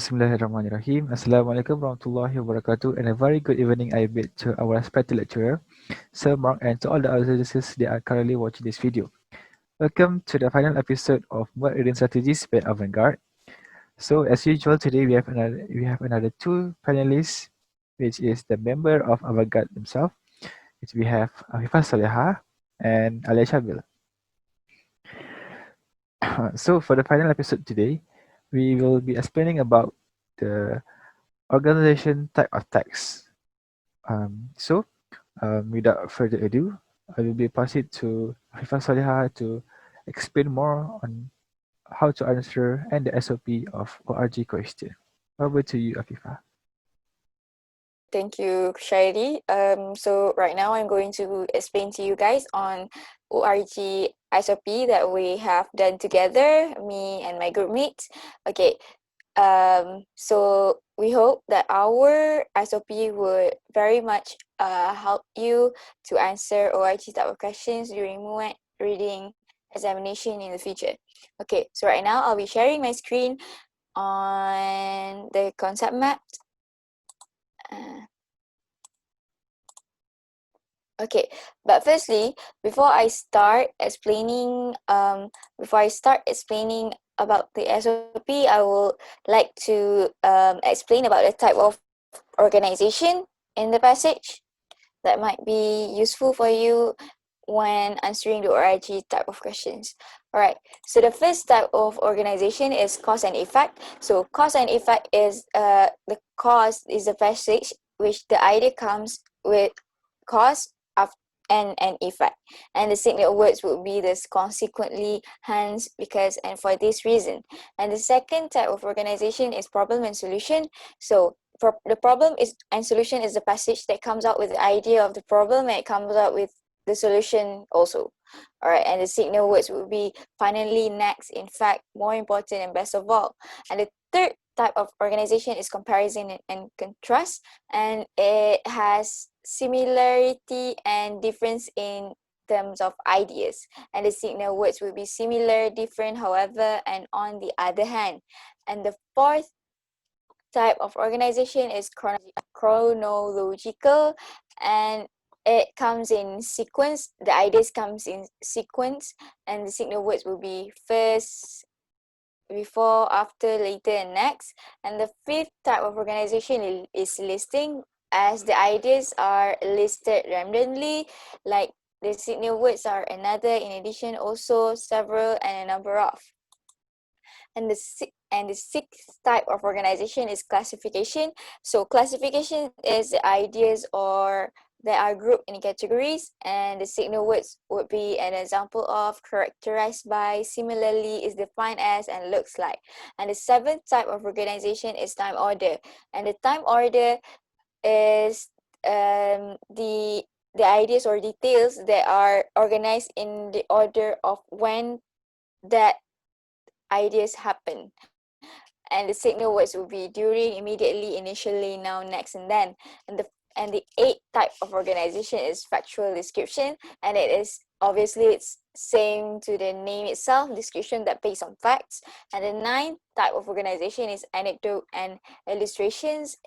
Bismillahirrahmanirrahim. Assalamualaikum warahmatullahi wabarakatuh, and a very good evening I bid to our respected lecturer, Sir Mark, and to all the other listeners that are currently watching this video. Welcome to the final episode of MUET Reading Strategies by Avant. So as usual, today we have another two panelists, which is the member of Avant themselves, which we have Afifah Solehah and Alyaa Syabil. So for the final episode today, we will be explaining about the organization type of text. Without further ado, I will be passing to Afifah Solehah to explain more on how to answer and the SOP of ORG question. Over to you, Afifah. Thank you, Qushairy. So right now I'm going to explain to you guys on ORG SOP that we have done together, me and my group mates. Okay, so we hope that our SOP would very much help you to answer ORG type of questions during MUET reading examination in the future. Okay, so right now I'll be sharing my screen on the concept map. Okay, but firstly, before I start explaining about the SOP, I would like to explain about the type of organization in the passage that might be useful for you when answering the ORG type of questions. Alright, so the first type of organization is cause and effect. So cause and effect is the cause is the passage which the idea comes with cause and an effect, and the signal words would be this consequently, hence, because, and for this reason. And the second type of organization is problem and solution. So the problem is and solution is the passage that comes out with the idea of the problem and it comes out with the solution also. All right, and the signal words would be finally, next, in fact, more important, and best of all. And the third type of organization is comparison and contrast, and it has similarity and difference in terms of ideas, and the signal words will be similar, different, however, and on the other hand. And the fourth type of organization is chronological, and it comes in sequence. The ideas comes in sequence, and the signal words will be first, before, after, later, and next. And the fifth type of organization is listing, as the ideas are listed randomly, like the signal words are another, in addition, also, several, and a number of. And the sixth type of organization is classification. So classification is the ideas or that are grouped in categories, and the signal words would be an example of, characterized by, similarly, is defined as, and looks like. And the seventh type of organization is time order, and the time order is the ideas or details that are organized in the order of when that ideas happen. And the signal words will be during, immediately, initially, now, next, and then. And the eighth type of organization is factual description, and it is obviously it's same to the name itself, description that based on facts. And the ninth type of organization is anecdote and illustrations,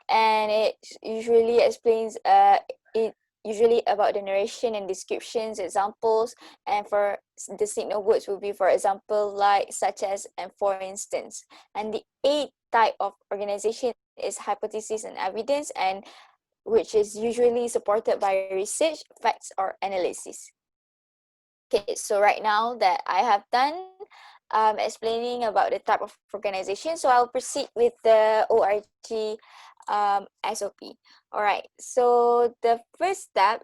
and it usually explains it usually about the narration and descriptions, examples, and for the signal words will be, for example, like, such as, and for instance. And the eighth type of organization is hypothesis and evidence, and which is usually supported by research, facts, or analysis. Okay, so right now that I have done explaining about the type of organization, so I'll proceed with the ORG SOP. All right, so the first step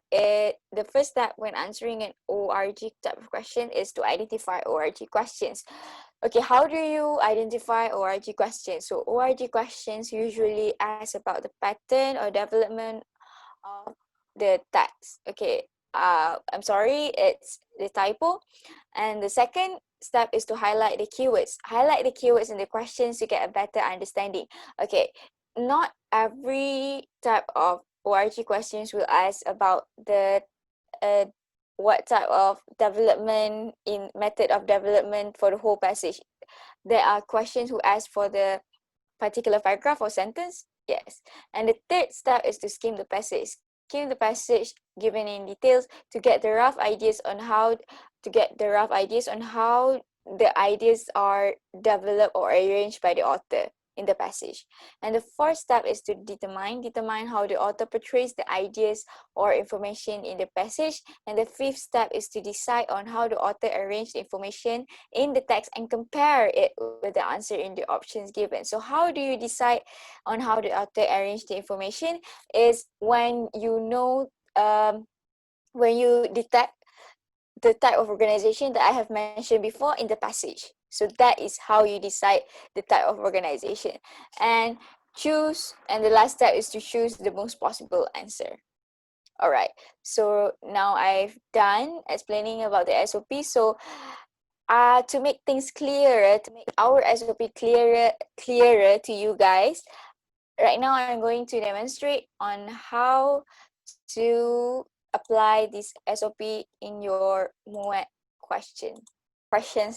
when answering an ORG type of question is to identify ORG questions. Okay, how do you identify ORG questions? So ORG questions usually ask about the pattern or development of the text. Okay, I'm sorry, it's the typo. And the second step is to highlight the keywords. Highlight the keywords in the questions to get a better understanding. Okay, not every type of ORG questions will ask about the what type of development in method of development for the whole passage. There are questions who ask for the particular paragraph or sentence? Yes. And the third step is to skim the passage. Skim the passage given in details to get the rough ideas on how the ideas are developed or arranged by the author in the passage. And the fourth step is to determine how the author portrays the ideas or information in the passage. And the fifth step is to decide on how the author arranged the information in the text and compare it with the answer in the options given. So how do you decide on how the author arranged the information? Is when you know, when you detect the type of organization that I have mentioned before in the passage. So that is how you decide the type of organization. And the last step is to choose the most possible answer. All right, so now I've done explaining about the SOP. So to make things clearer, to make our SOP clearer to you guys, right now I'm going to demonstrate on how to apply this SOP in your MUET questions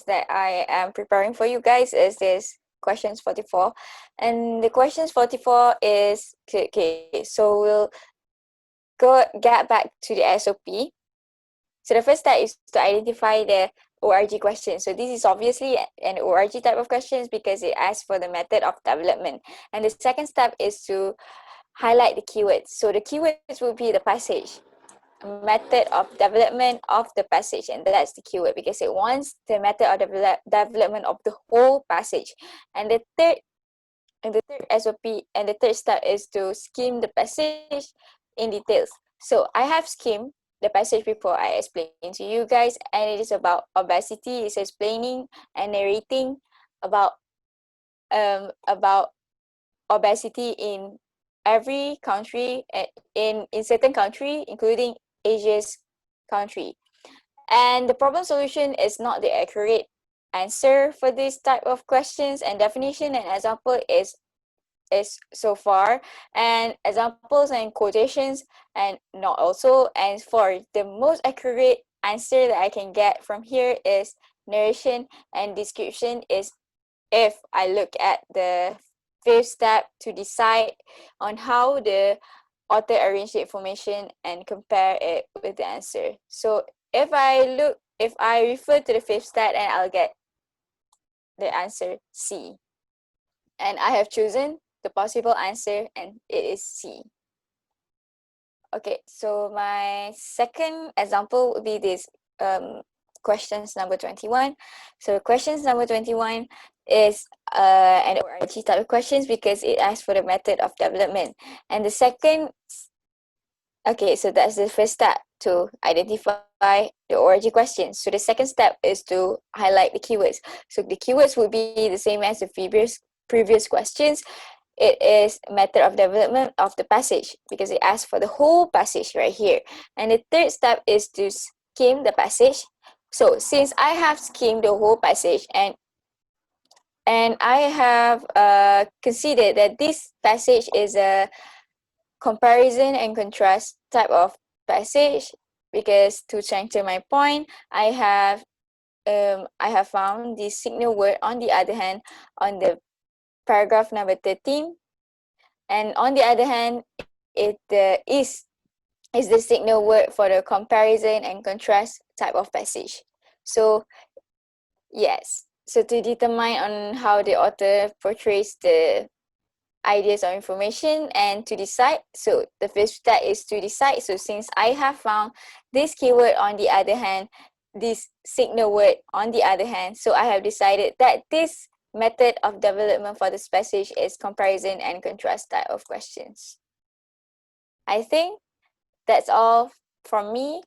that I am preparing for you guys is this questions 44. And the questions 44 is, okay, so we'll get back to the SOP. So the first step is to identify the ORG question. So this is obviously an ORG type of questions because it asks for the method of development. And the second step is to highlight the keywords. So the keywords will be the passage, method of development of the passage, and that's the keyword because it wants the method of development of the whole passage. And the third SOP and the third step is to skim the passage in details. So I have skimmed the passage before I explained to you guys, and it is about obesity. It's explaining and narrating about obesity in every country, in certain country, including Asia's country. And the problem solution is not the accurate answer for this type of questions, and definition and example is so far, and examples and quotations and not also. And for the most accurate answer that I can get from here is narration and description is if I look at the fifth step to decide on how the author arranged the information and compare it with the answer. So if I refer to the fifth step, and I'll get the answer C. And I have chosen the possible answer, and it is C. Okay, so my second example would be this questions number 21. So questions number 21 is an ORG type of questions because it asks for the method of development. And the second, okay, so that's the first step to identify the ORG questions. So the second step is to highlight the keywords. So the keywords will be the same as the previous questions. It is method of development of the passage because it asks for the whole passage right here. And the third step is to skim the passage. So since I have skimmed the whole passage and I have considered that this passage is a comparison and contrast type of passage, because to strengthen my point, I have found the signal word on the other hand on the paragraph number 13, and on the other hand it is the signal word for the comparison and contrast type of passage. So yes, so to determine on how the author portrays the ideas or information and to decide, so the first step is to decide. So since I have found this keyword on the other hand, this signal word on the other hand, so I have decided that this method of development for this passage is comparison and contrast type of questions. I think that's all from me.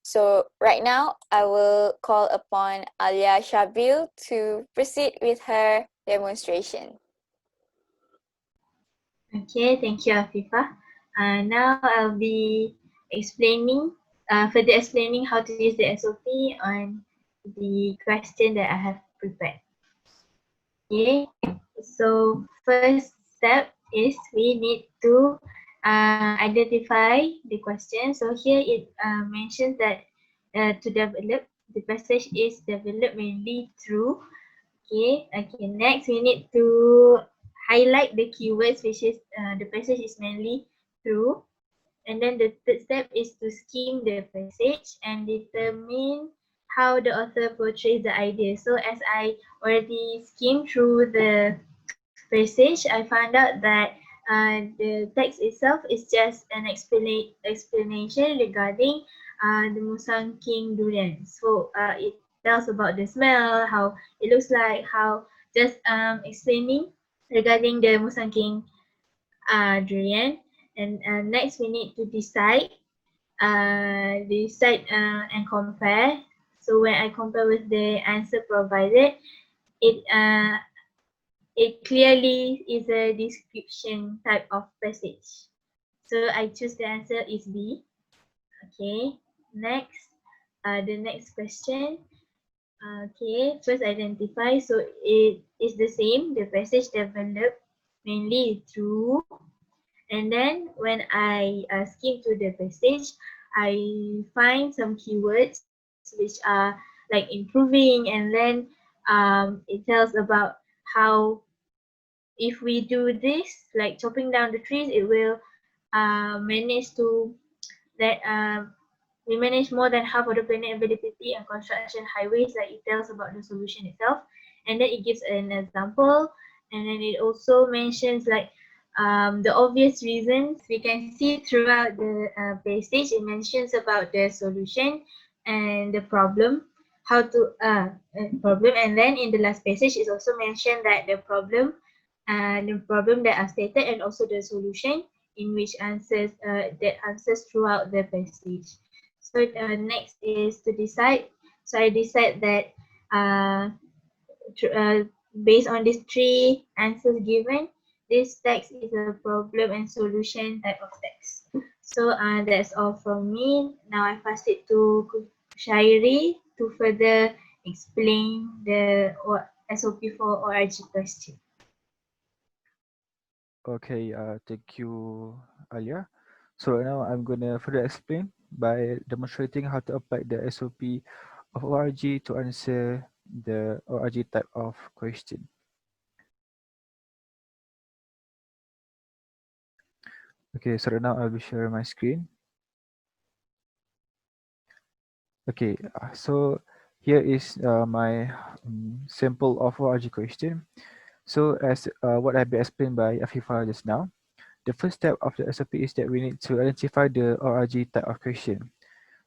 So right now, I will call upon Alyaa Syabil to proceed with her demonstration. Okay, thank you, Afifah. Now I'll be further explaining how to use the SOP on the question that I have prepared. Okay, so first step is we need to identify the question. So here it mentions that to develop, the passage is developed mainly through. Okay, next we need to highlight the keywords which is the passage is mainly through. And then the third step is to skim the passage and determine how the author portrays the idea. So as I already skimmed through the passage, I found out that the text itself is just an explanation regarding the Musang King durian. So it tells about the smell, how it looks like, how just explaining regarding the Musang King durian. And next we need to decide and compare. So when I compare with the answer provided, it it clearly is a description type of passage. So I choose the answer is B. Okay, next, the next question. Okay, first identify. So it is the same. The passage developed mainly through. And then when I skim through the passage, I find some keywords which are like improving, and then it tells about how if we do this, like chopping down the trees, it will manage to that we manage more than half of the planet availability and construction highways. Like it tells about the solution itself, and then it gives an example, and then it also mentions like the obvious reasons we can see throughout the passage. It mentions about the solution and the problem, how to problem, and then in the last passage it also mentioned that the problem that are stated and also the solution in which answers that answers throughout the passage. So next is to decide. So I decide that uh, based on these three answers given, this text is a problem and solution type of text. So that's all from me. Now I pass it to Qushairy to further explain the SOP for ORG question. Okay, thank you, Alyaa. So right now I'm gonna further explain by demonstrating how to apply the SOP of ORG to answer the ORG type of question. Okay, so right now I'll be sharing my screen. Okay, so here is my sample of ORG question. So as what I've been explained by Afifah just now, the first step of the SOP is that we need to identify the ORG type of question.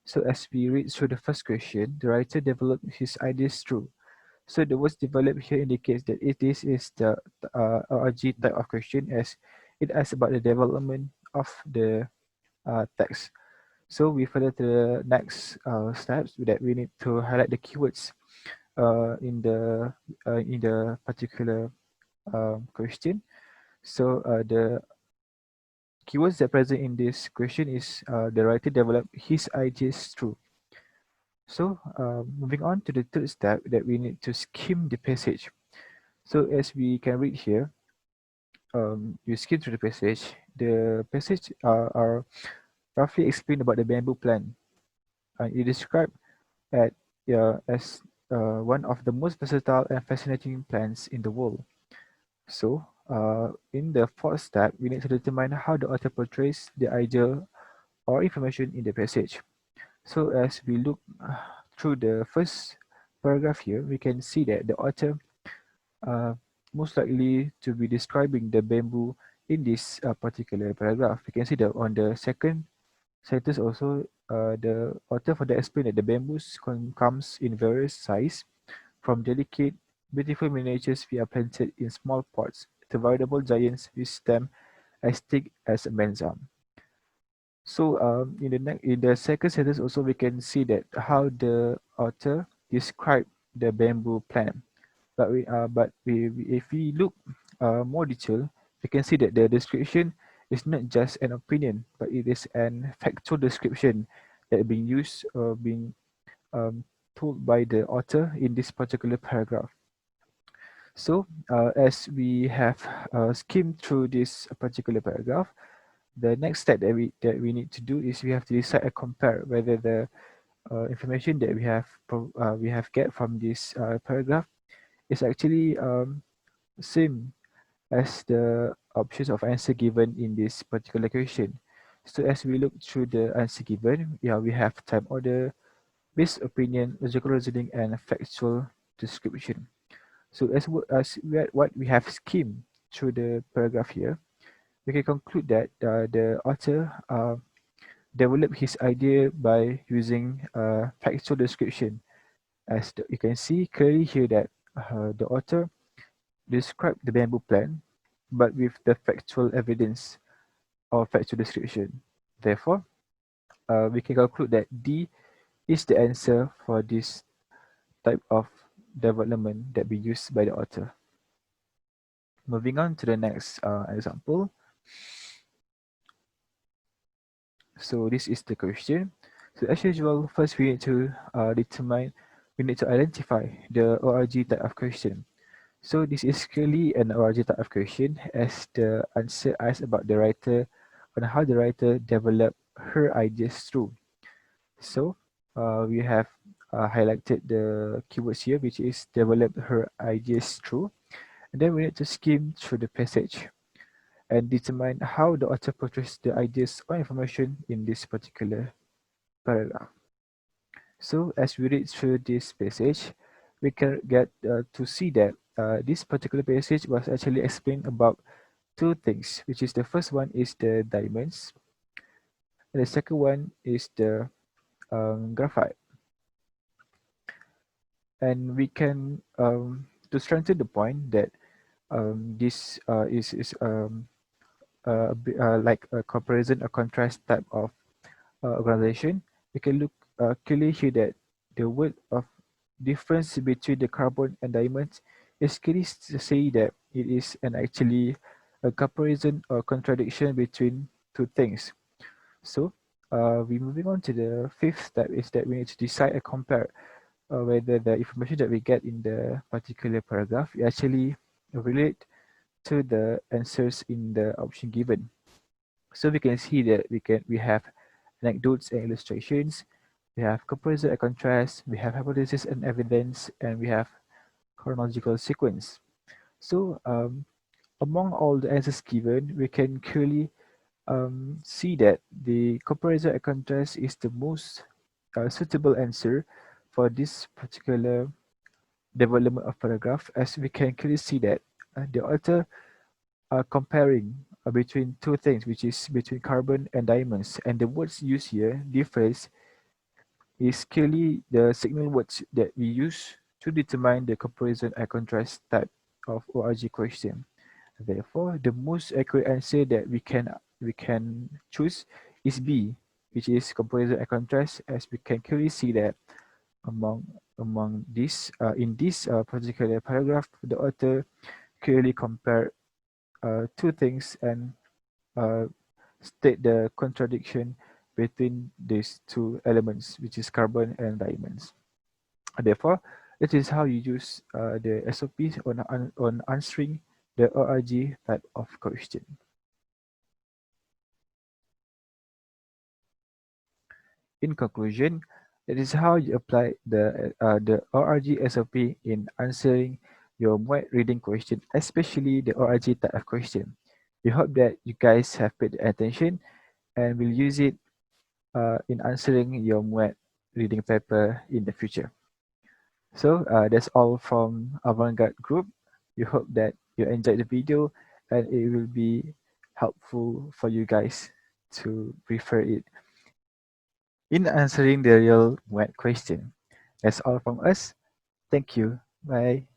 So as we read through the first question, the writer developed his ideas through. So the words developed here indicates that this is the ORG type of question, as it asks about the development of the text. So we further to the next steps that we need to highlight the keywords in the particular question. So the keywords that present in this question is the writer developed his ideas through. So moving on to the third step, that we need to skim the passage. So as we can read here, you skim through the passage. The passage are roughly explained about the bamboo plant. It described as one of the most versatile and fascinating plants in the world. So in the fourth step, we need to determine how the author portrays the idea or information in the passage. So as we look through the first paragraph here, we can see that the author most likely to be describing the bamboo in this particular paragraph. We can see that on the second sentence also, the author further explained that the bamboos comes in various size, from delicate, beautiful miniatures we are planted in small pots to veritable giants with stem as thick as a man's arm. So in the second sentence also we can see that how the author described the bamboo plant. If we look more detail, we can see that the description is not just an opinion, but it is an factual description that being used or being told by the author in this particular paragraph. So as we have skimmed through this particular paragraph, the next step that we need to do is we have to decide and compare whether the information that we have get from this paragraph is actually same as the options of answer given in this particular question. So as we look through the answer given, we have time order, base opinion, logical reasoning, and factual description. So what we have skimmed through the paragraph here, we can conclude that the author developed his idea by using factual description. As you can see clearly here that the author described the bamboo plan, but with the factual evidence or factual description. Therefore, we can conclude that D is the answer for this type of development that be used by the author. Moving on to the next example. So this is the question. So as usual, first we need to identify the ORG type of question. So this is clearly an ORG type of question as the answer asks about the writer on how the writer developed her ideas through. So we have highlighted the keywords here, which is develop her ideas through. And then we need to skim through the passage and determine how the author portrays the ideas or information in this particular paragraph. So as we read through this passage, we can get to see that this particular passage was actually explained about two things, which is the first one is the diamonds, and the second one is the graphite. And we can to strengthen the point that this is like a comparison or contrast type of organization. We can look clearly here that the word of difference between the carbon and diamonds is clearly to say that it is an actually a comparison or contradiction between two things. So we moving on to the fifth step is that we need to decide and compare whether the information that we get in the particular paragraph actually relate to the answers in the option given. So we can see that we have anecdotes and illustrations, we have comparison and contrast, we have hypothesis and evidence, and we have chronological sequence. So among all the answers given, we can clearly see that the comparison and contrast is the most suitable answer for this particular development of paragraph, as we can clearly see that the author are comparing between two things, which is between carbon and diamonds, and the words used here, difference, is clearly the signal words that we use to determine the comparison and contrast type of ORG question. Therefore, the most accurate answer that we can choose is B, which is comparison and contrast, as we can clearly see that among this in this particular paragraph, the author clearly compared two things and state the contradiction between these two elements, which is carbon and diamonds. Therefore, it is how you use the SOPs on answering the ORG type of question. In conclusion, it is how you apply the ORG SOP in answering your MUET reading question, especially the ORG type of question. We hope that you guys have paid attention and will use it in answering your MUET reading paper in the future. So that's all from Avant Group. We hope that you enjoyed the video and it will be helpful for you guys to prefer it in answering the real MUET question. That's all from us. Thank you. Bye.